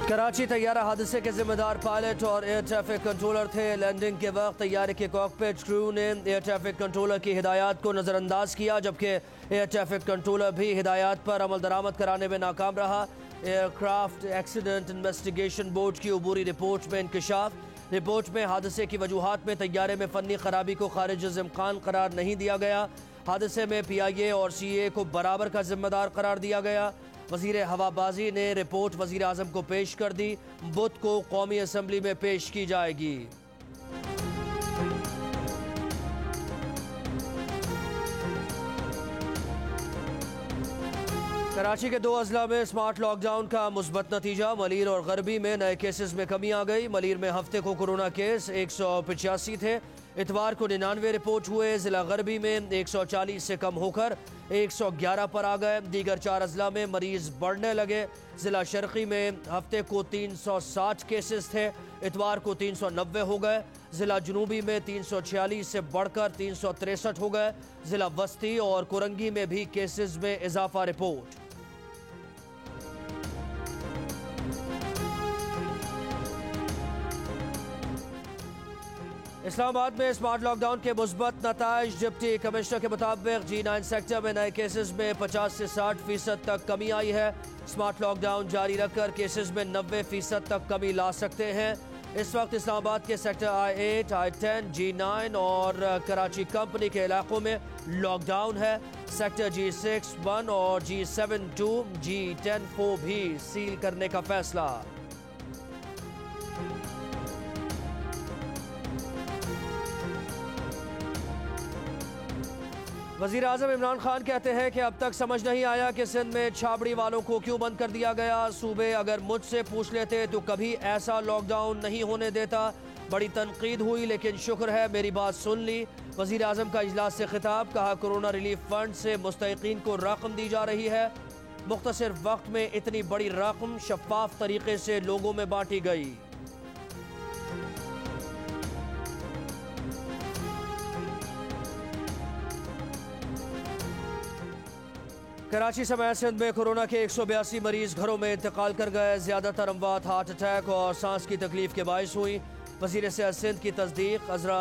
कराची तैयारा हादसे के जिम्मेदार पायलट और एयर ट्रैफिक कंट्रोलर थे। लैंडिंग के वक्त तैयारे के कॉकपिट क्रू ने एयर ट्रैफिक कंट्रोलर की हिदायत को नज़रअंदाज किया, जबकि एयर ट्रैफिक कंट्रोलर भी हिदायत पर अमल दरामद कराने में नाकाम रहा। एयरक्राफ्ट एक्सीडेंट इन्वेस्टिगेशन बोर्ड की अबूरी रिपोर्ट में इंकशाफ। रिपोर्ट में हादसे की वजूहात में तैयारे में फनी खराबी को खारिज इम्कान करार नहीं दिया गया। हादसे में PIA और CA को बराबर का जिम्मेदार करार दिया गया। वजीर हवाबाजी ने रिपोर्ट वजीर आजम को पेश कर दी। बुध को कौमी असम्बली में पेश की जाएगी। कराची के 2 अजला में स्मार्ट लॉकडाउन का मुस्बत नतीजा। मलीर और गरबी में नए केसेस में कमी आ गई। मलीर में हफ्ते को कोरोना केस 185 थे। इतवार को 99 रिपोर्ट हुए। जिला गरबी में 140 से कम होकर 111 पर आ गए। दीगर 4 अजला में मरीज बढ़ने लगे। जिला शर्की में हफ्ते को 360 केसेस थे, इतवार को 390 हो गए। जिला जनूबी में 346 से बढ़कर 363 हो गए। जिला वस्ती और कुरंगी में भी केसेस में इजाफा रिपोर्ट। इस्लामाबाद में स्मार्ट लॉकडाउन के मुस्बत नताइज। डिप्टी कमिश्नर के मुताबिक G9 सेक्टर में नए केसेस में 50 से 60% तक कमी आई है। स्मार्ट लॉकडाउन जारी रखकर केसेस में 90% तक कमी ला सकते हैं। इस वक्त इस्लामाबाद के सेक्टर I8, I10, G9 और कराची कंपनी के इलाकों में लॉकडाउन है। सेक्टर G6-1 और G7-2, G10-4 भी सील करने का फैसला। वज़ीर आज़म इमरान खान कहते हैं कि अब तक समझ नहीं आया कि सिंध में छाबड़ी वालों को क्यों बंद कर दिया गया। सूबे अगर मुझसे पूछ लेते तो कभी ऐसा लॉकडाउन नहीं होने देता। बड़ी तनकीद हुई लेकिन शुक्र है मेरी बात सुन ली। वज़ीर आज़म का इजलास से खिताब। कहा कोरोना रिलीफ फंड से मुस्तहिकीन को रकम दी जा रही है। मुख्तसर वक्त में इतनी बड़ी रकम शफाफ तरीके से लोगों में बांटी गई। कराची समेत सिंध में कोरोना के 182 मरीज घरों में इंतकाल कर गए। ज्यादातर अमवात हार्ट अटैक और सांस की तकलीफ के बायस हुई। वज़ीर सेहत सिंध की तस्दीक अजरा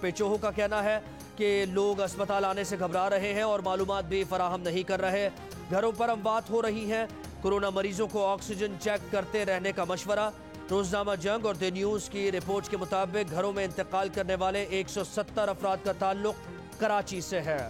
पेचोहो का कहना है कि लोग अस्पताल आने से घबरा रहे हैं और मालूमात भी फराहम नहीं कर रहे। घरों पर अमवात हो रही हैं। कोरोना मरीजों को ऑक्सीजन चेक करते रहने का मशवरा। रोजनामा जंग और द न्यूज़ की रिपोर्ट के मुताबिक घरों में इंतकाल करने वाले 170 अफराद का ताल्लुक कराची से है।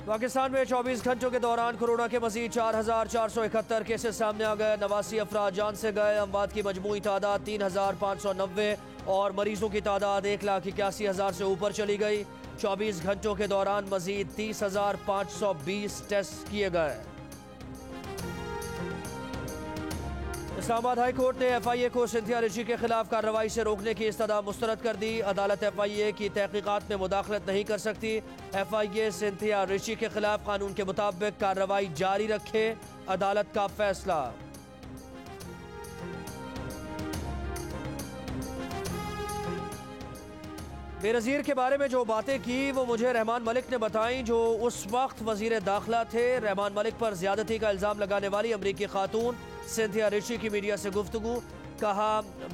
पाकिस्तान में 24 घंटों के दौरान कोरोना के मजीद 4,471 केसेस सामने आ गए। 89 अफराद जान से गए। अमवात की मजमूई तादाद 3,590 और मरीजों की तादाद 1,81,000 से ऊपर चली गई। 24 घंटों के दौरान मजीद 30,520 टेस्ट किए गए। इस्लामाबाद हाई कोर्ट ने FIA को सिंथिया रिची के खिलाफ कार्रवाई से रोकने की इस्तदा मुस्तरद कर दी। अदालत FIA की तहकीकात में मुदाखलत नहीं कर सकती। FIA सिंथिया रिची के खिलाफ कानून के मुताबिक कार्रवाई जारी रखे। अदालत का फैसला। बेनज़ीर के बारे में जो बातें की वो मुझे रहमान मलिक ने बताई, जो उस वक्त वजीर दाखिला थे। रहमान मलिक पर ज्यादती का इल्जाम लगाने वाली अमरीकी खातून सिंथिया रिची की मीडिया से गुफ्तगू। कहा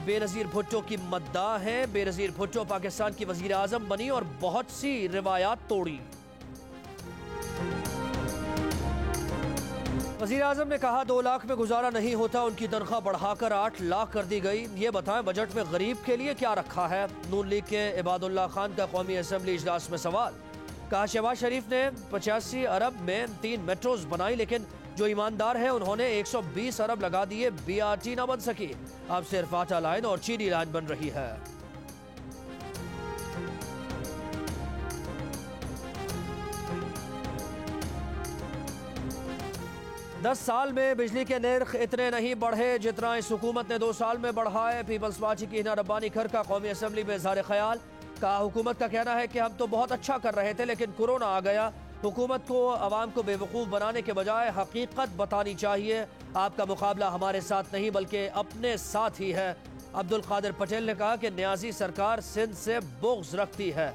बेनज़ीर भुट्टो की मद्दाह है। बेनज़ीर भुट्टो पाकिस्तान की वज़ीर आज़म बनी और बहुत सी रिवायात तोड़ी। वज़ीर आज़म ने कहा 2 लाख में गुजारा नहीं होता, उनकी तनख्वाह बढ़ाकर 8 लाख कर दी गई। ये बताएं बजट में गरीब के लिए क्या रखा है। नून लीग के इबादुल्लाह खान का कौमी असम्बली इजलास में सवाल। कहा शहबाज शरीफ ने 85 अरब में 3 मेट्रोज बनाई, लेकिन जो ईमानदार है उन्होंने 120 अरब लगा दिए, BRT ना बन सकी। अब सिर्फ आटा लाइन और चीनी लाइन बन रही है। दस साल में बिजली के निर्ख इतने नहीं बढ़े जितना इस हुकूमत ने 2 साल में बढ़ाए। पीपल्स पार्टी की हिना रब्बानी खर का कौमी असम्बली में इज़हार ख्याल। कहा हुकूमत का कहना है कि हम तो बहुत अच्छा कर रहे थे लेकिन कोरोना आ गया। हुकूमत को आवाम को बेवकूफ़ बनाने के बजाय हकीकत बतानी चाहिए। आपका मुकाबला हमारे साथ नहीं बल्कि अपने साथ ही है। अब्दुल कादिर पटेल ने कहा कि न्याजी सरकार सिंध से बुग़्ज़ रखती है।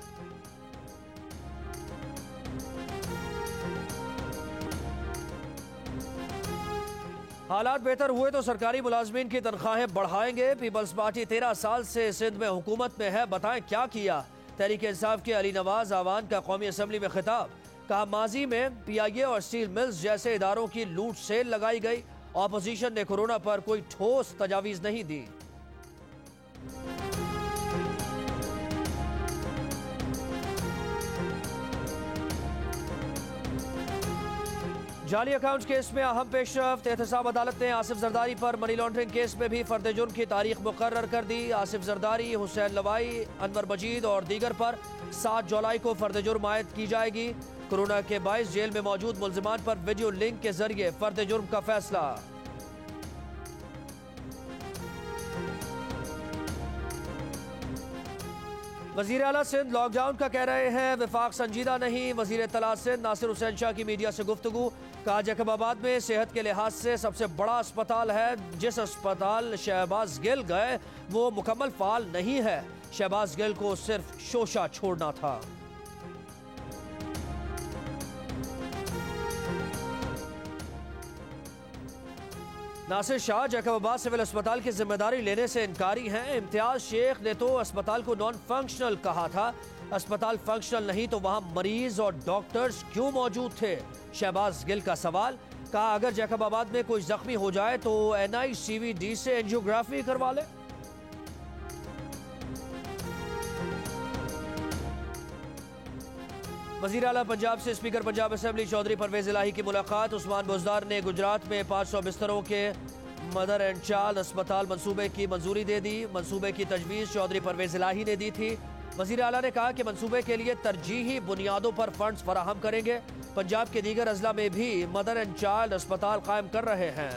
हालात बेहतर हुए तो सरकारी मुलाजमीन की तनख्वाहें बढ़ाएंगे। पीपल्स पार्टी 13 साल से सिंध में हुकूमत में है, बताएं क्या किया। तहरीक इंसाफ के अली नवाज आवान का कौमी असम्बली में खिताब, कहा माजी में PIA और स्टील मिल्स जैसे इदारों की लूट सेल लगाई गई। ऑपोजिशन ने कोरोना पर कोई ठोस तजावीज नहीं दी। जाली अकाउंट केस में अहम पेशरफ्त, एहतसाब अदालत ने आसिफ जरदारी पर मनी लॉन्ड्रिंग केस में भी फर्द जुर्म की तारीख मुकर्रर कर दी। आसिफ जरदारी, हुसैन लवाई, अनवर मजीद और दीगर पर 7 जुलाई को फर्द जुर्म आयद की जाएगी। कोरोना के बायस जेल में मौजूद मुल्जिमान पर वीडियो लिंक के जरिए फर्द जुर्म का फैसला। वजीर आला सिंध लॉकडाउन का कह रहे हैं विफाक संजीदा नहीं। वजीर इत्तला सिंध नासिर हुसैन शाह की मीडिया से गुफ्तगू, कहा जैकबाबाद में सेहत के लिहाज से सबसे बड़ा अस्पताल है। जिस अस्पताल शहबाज गिल गए वो मुकम्मल फाल नहीं है। शहबाज गिल को सिर्फ शोशा छोड़ना था। नासिर शाह जैकबाबाद सिविल अस्पताल की जिम्मेदारी लेने से इनकारी हैं। इम्तियाज शेख ने तो अस्पताल को नॉन फंक्शनल कहा था। अस्पताल फंक्शनल नहीं तो वहां मरीज और डॉक्टर्स क्यों मौजूद थे? शहबाज गिल का सवाल, कहा अगर जैकबाबाद में कोई जख्मी हो जाए तो NICVD से एंजियोग्राफी करवा ले। वजीर आला पंजाब से स्पीकर पंजाब असेंबली चौधरी परवेज इलाही की मुलाकात। उस्मान बुज़दार ने गुजरात में 500 बिस्तरों के मदर एंड चाइल्ड अस्पताल मंसूबे की मंजूरी दे दी। मंसूबे की तजवीज़ चौधरी परवेज इलाही ने दी थी। वजीर आला ने कहा कि मंसूबे के लिए तरजीही बुनियादों पर फंड्स फराहम करेंगे। पंजाब के दीगर अजला में भी मदर एंड चाइल्ड अस्पताल कायम कर रहे हैं।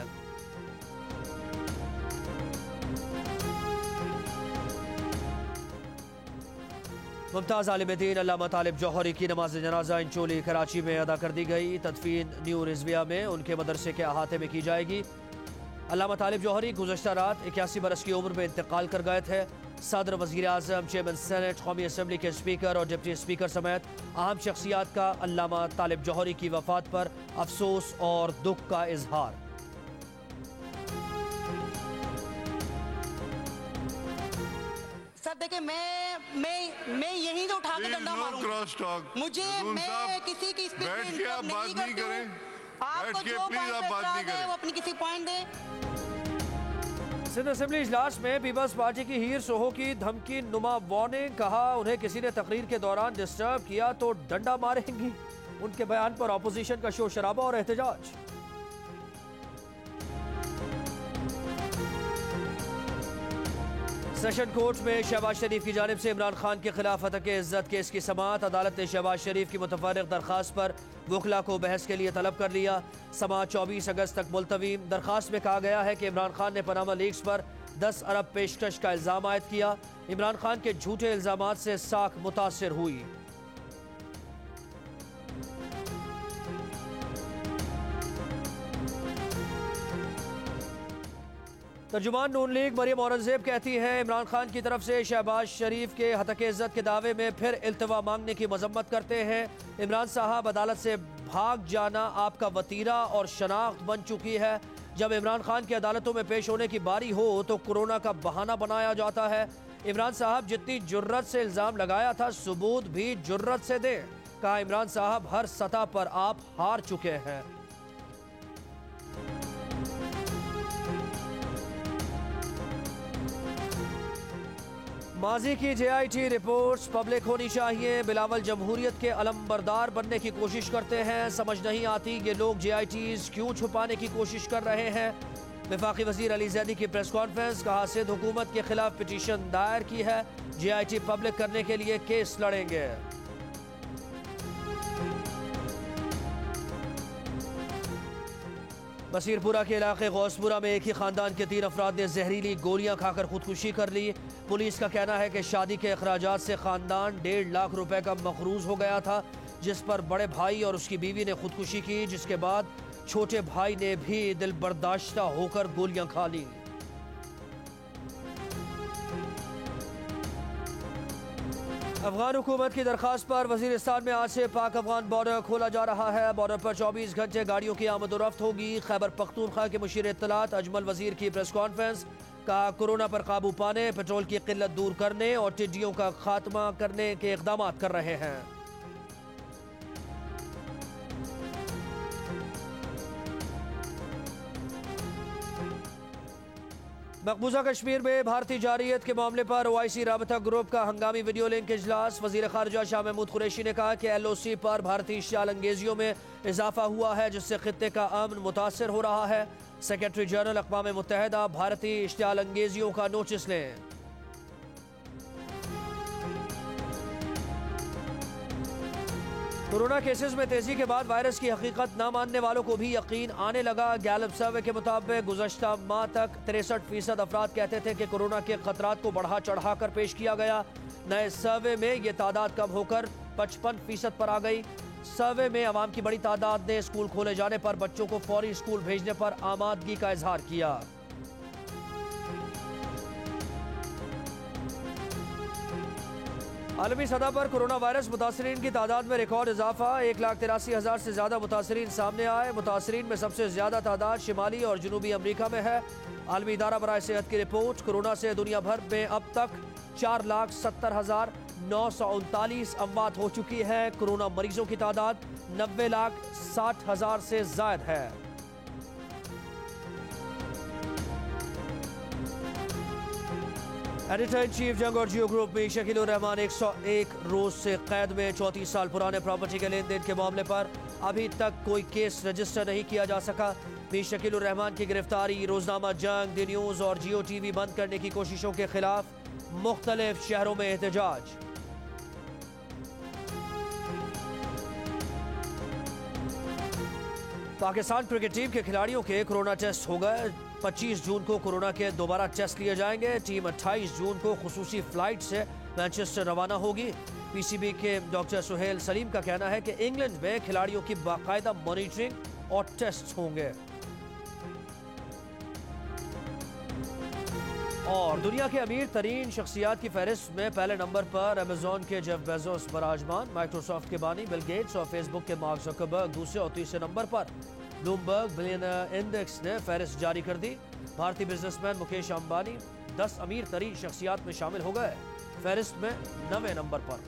मुमताज आलिम दीन अल्लामा तालिब जौहरी की नमाज जनाजा इंचोली कराची में अदा कर दी गई। तदफीन न्यू रिजविया में उनके मदरसे के अहाते में की जाएगी। अल्लामा तालिब जौहरी गुज़श्ता रात 81 बरस की उम्र में इंतकाल कर गए थे। सदर, वज़ीर आज़म, चेयरमैन सेनेट, कौमी असम्बली के स्पीकर और डिप्टी स्पीकर समेत अहम शख्सियात का अल्लामा तालिब जौहरी की वफ़ात पर अफसोस और दुख का इजहार। सर देखिए, मैं यहीं से उठा के डंडा मारूंगा। मुझे मैं किसी की स्पीच में इंटरप्ट नहीं करती हूं। आपको जो पॉइंट है वो अपनी किसी पॉइंट दें। सिंध असेंबली इजलास में पीपल्स पार्टी की हीर सोहो की धमकी नुमा वार्निंग, कहा उन्हें किसी ने तकरीर के दौरान डिस्टर्ब किया तो डंडा मारेंगी। उनके बयान पर अपोजिशन का शोर शराबा और एहतजाज। सेशन कोर्ट में शहबाज शरीफ की जानिब से इमरान खान के खिलाफ हतक इज्जत केस की समाअत। अदालत ने शहबाज शरीफ की मुतफर्रिक दरखास्त पर वकला को बहस के लिए तलब कर लिया। समाअत 24 अगस्त तक मुलतवी। दरखास्त में कहा गया है कि इमरान खान ने पनामा लीक्स पर 10 अरब पेशकश का इल्ज़ाम आयद किया। इमरान खान के झूठे इल्ज़ामात से साख मुतासिर हुई। तर्जुमान नून लीग मरियम औरंगजेब कहती हैं इमरान खान की तरफ से शहबाज शरीफ के हतक इज्जत के दावे में फिर इल्तवा मांगने की मजम्मत करते हैं। इमरान साहब, अदालत से भाग जाना आपका वतीरा और शनाख्त बन चुकी है। जब इमरान खान की अदालतों में पेश होने की बारी हो तो कोरोना का बहाना बनाया जाता है। इमरान साहब, जितनी जुर्रत से इल्ज़ाम लगाया था सबूत भी जुर्रत से दें। कहा इमरान साहब, हर सतह पर आप हार चुके हैं। माजी की JIT रिपोर्ट्स पब्लिक होनी चाहिए। बिलावल जमहूरियत के अलमबरदार बनने की कोशिश करते हैं। समझ नहीं आती ये लोग JITs क्यों छुपाने की कोशिश कर रहे हैं। वफाकी वजीर अली जैदी की प्रेस कॉन्फ्रेंस, कहा सिंध हुकूमत के खिलाफ पिटीशन दायर की है। JIT पब्लिक करने के लिए केस लड़ेंगे। बसीरपुरा के इलाके गौसपुरा में एक ही खानदान के 3 अफराद ने जहरीली गोलियां खाकर खुदकुशी कर ली। पुलिस का कहना है कि शादी के अखराजात से खानदान 1.5 लाख रुपए का मकरूज हो गया था, जिस पर बड़े भाई और उसकी बीवी ने खुदकुशी की, जिसके बाद छोटे भाई ने भी दिल बर्दाश्ता होकर गोलियां खा ली। अफगान हुकूमत की दरख्वास्त पर वजीरिस्तान में आज से पाक अफगान बॉर्डर खोला जा रहा है। बॉर्डर पर 24 घंटे गाड़ियों की आमदोरफ्त होगी। खैबर पख्तूनख्वा के मुशीर इत्तलात अजमल वजीर की प्रेस कॉन्फ्रेंस। कहा कोरोना पर काबू पाने, पेट्रोल की किल्लत दूर करने और टिड्डियों का खात्मा करने के इकदाम कर रहे हैं। मकबूजा कश्मीर में भारतीय जारियत के मामले पर OIC राबता ग्रुप का हंगामी वीडियो लिंक इजलास। वजीर खारजा शाह महमूद कुरैशी ने कहा कि LOC पर भारतीय इश्तियाल अंगेजियों में इजाफा हुआ है, जिससे खित्ते का अमन मुतासर हो रहा है। सेक्रेटरी जनरल अक़वाम मुत्तहिदा भारतीय इश्तियाल अंगेजियों का नोटिस लें। कोरोना केसेस में तेजी के बाद वायरस की हकीकत न मानने वालों को भी यकीन आने लगा। गैलप सर्वे के मुताबिक गुज़श्ता माह तक 63% अफराद कहते थे कि कोरोना के खतरात को बढ़ा चढ़ा कर पेश किया गया। नए सर्वे में ये तादाद कम होकर 55% पर आ गई। सर्वे में अवाम की बड़ी तादाद ने स्कूल खोले जाने पर बच्चों को फौरी स्कूल भेजने पर आमादगी का इजहार किया। आलमी सतह पर कोरोना वायरस मुतासरीन की तादाद में रिकॉर्ड इजाफा। 1,83,000 से ज्यादा मुतासरीन सामने आए। मुतासरीन में सबसे ज्यादा तादाद शिमाली और जनूबी अमरीका में है। आलमी इदारा बराए सेहत की रिपोर्ट, कोरोना से दुनिया भर में अब तक 4,70,939 अमवात हो चुकी है। कोरोना मरीजों की तादाद 90,60,000 से ज्यादा है। एडिटर इन चीफ जंग और जियो ग्रुप में शकील उर रहमान 101 रोज से कैद में। 34 साल पुराने प्रॉपर्टी के लेन देन के मामले पर अभी तक कोई केस रजिस्टर नहीं किया जा सका। मीर शकील उर रहमान की गिरफ्तारी, रोजनामा जंग, दी न्यूज और जियो TV बंद करने की कोशिशों के खिलाफ मुख्तलिफ शहरों में एहतजाज। पाकिस्तान क्रिकेट टीम के खिलाड़ियों के कोरोना टेस्ट हो गए। 25 जून को कोरोना के दोबारा टेस्ट लिए जाएंगे। टीम 28 जून को खुसूसी फ्लाइट से मैनचेस्टर रवाना होगी। PCB के डॉक्टर सुहेल सलीम का कहना है कि इंग्लैंड में खिलाड़ियों की बाकायदा मॉनिटरिंग और टेस्ट होंगे। और दुनिया के अमीर तरीन शख्सियात की फहरिस्त में पहले नंबर पर अमेजॉन के जेफ बेजोस बराजमान। माइक्रोसॉफ्ट के बानी बिल गेट्स और फेसबुक के मार्क ज़करबर्ग दूसरे और तीसरे नंबर पर। ब्लूमबर्ग बिलियनर इंडेक्स ने फहरिस्त जारी कर दी। भारतीय बिजनेसमैन मुकेश अंबानी 10 अमीर तरीन शख्सियात में शामिल हो गए, फहरिस्त में 9वें नंबर पर।